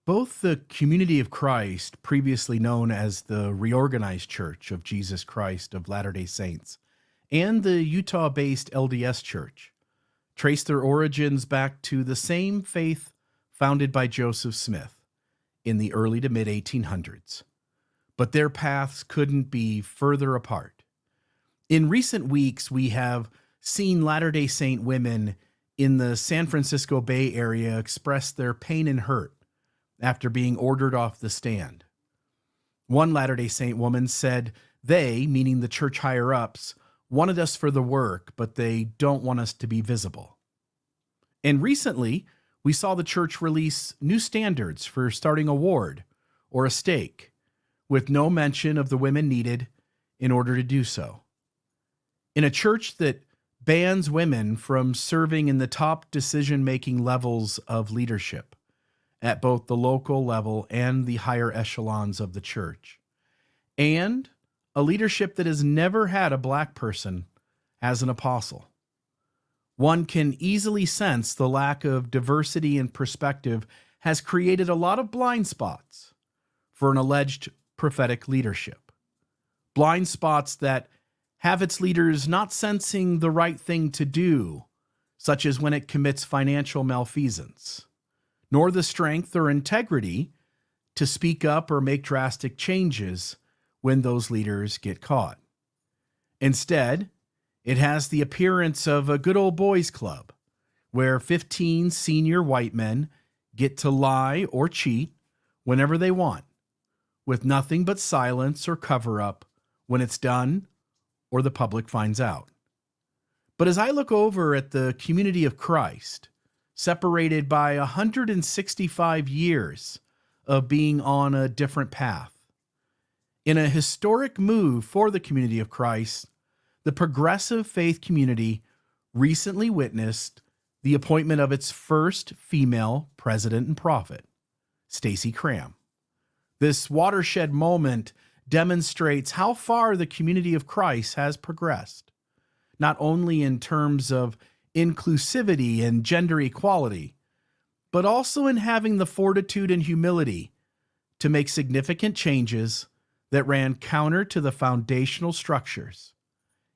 Both the Community of Christ, previously known as the Reorganized Church of Jesus Christ of Latter-day Saints, and the Utah-based LDS Church trace their origins back to the same faith founded by Joseph Smith in the early to mid-1800s. But their paths couldn't be further apart. In recent weeks, we have seen Latter-day Saint women in the San Francisco Bay Area express their pain and hurt after being ordered off the stand. One Latter-day Saint woman said they, meaning the church higher-ups, wanted us for the work, but they don't want us to be visible. And recently, we saw the church release new standards for starting a ward or a stake, with no mention of the women needed in order to do so. In a church that bans women from serving in the top decision-making levels of leadership at both the local level and the higher echelons of the church, and a leadership that has never had a black person as an apostle. One can easily sense the lack of diversity and perspective has created a lot of blind spots for an alleged prophetic leadership. Blind spots that have its leaders not sensing the right thing to do, such as when it commits financial malfeasance, nor the strength or integrity to speak up or make drastic changes when those leaders get caught. Instead, it has the appearance of a good old boys club, where 15 senior white men get to lie or cheat whenever they want, with nothing but silence or cover-up when it's done or the public finds out. But as I look over at the Community of Christ, separated by 165 years of being on a different path, in a historic move for the Community of Christ, the progressive faith community recently witnessed the appointment of its first female president and prophet, Stacey Cram. This watershed moment demonstrates how far the Community of Christ has progressed, not only in terms of inclusivity and gender equality, but also in having the fortitude and humility to make significant changes that ran counter to the foundational structures,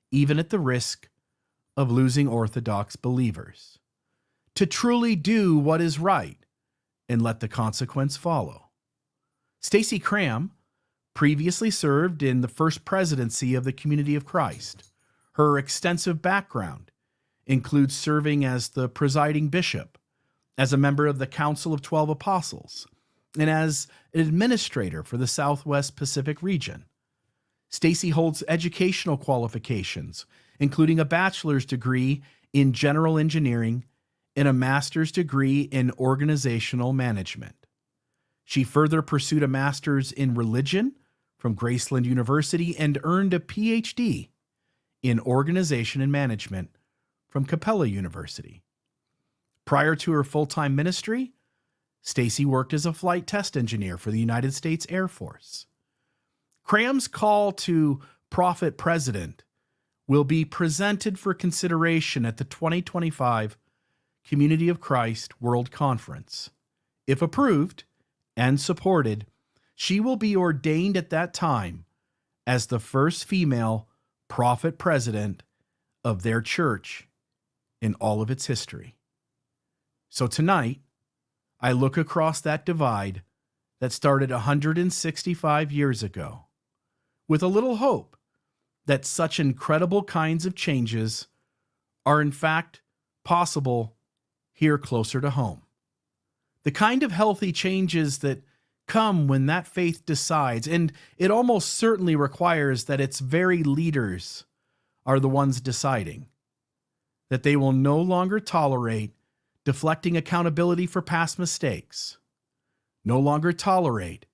even at the risk of losing Orthodox believers, to truly do what is right and let the consequence follow. Stacey Cram previously served in the first presidency of the Community of Christ. Her extensive background includes serving as the presiding bishop, as a member of the Council of 12 Apostles, and as an administrator for the Southwest Pacific region. Stacey holds educational qualifications, including a bachelor's degree in general engineering and a master's degree in organizational management. She further pursued a master's in religion from Graceland University and earned a PhD in organization and management from Capella University. Prior to her full-time ministry, Stacey worked as a flight test engineer for the United States Air Force. Cram's call to prophet president will be presented for consideration at the 2025 Community of Christ World Conference. If approved and supported, she will be ordained at that time as the first female prophet president of their church in all of its history. So tonight, I look across that divide that started 165 years ago with a little hope that such incredible kinds of changes are in fact possible here closer to home. The kind of healthy changes that come when that faith decides, and it almost certainly requires that its very leaders are the ones deciding, that they will no longer tolerate deflecting accountability for past mistakes, no longer tolerate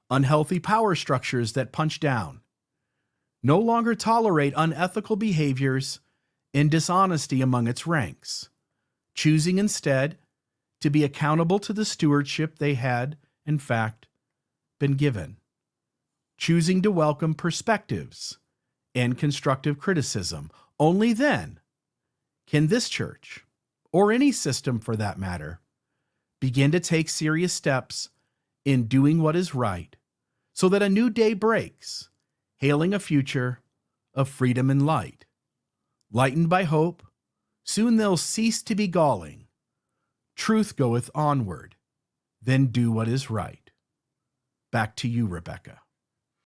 unhealthy power structures that punch down, no longer tolerate unethical behaviors and dishonesty among its ranks, choosing instead to be accountable to the stewardship they had, in fact, been given, choosing to welcome perspectives and constructive criticism. Only then can this church, or any system for that matter, begin to take serious steps in doing what is right, so that a new day breaks, hailing a future of freedom and light. Lightened by hope, soon they'll cease to be galling. Truth goeth onward, then do what is right. Back to you, Rebecca.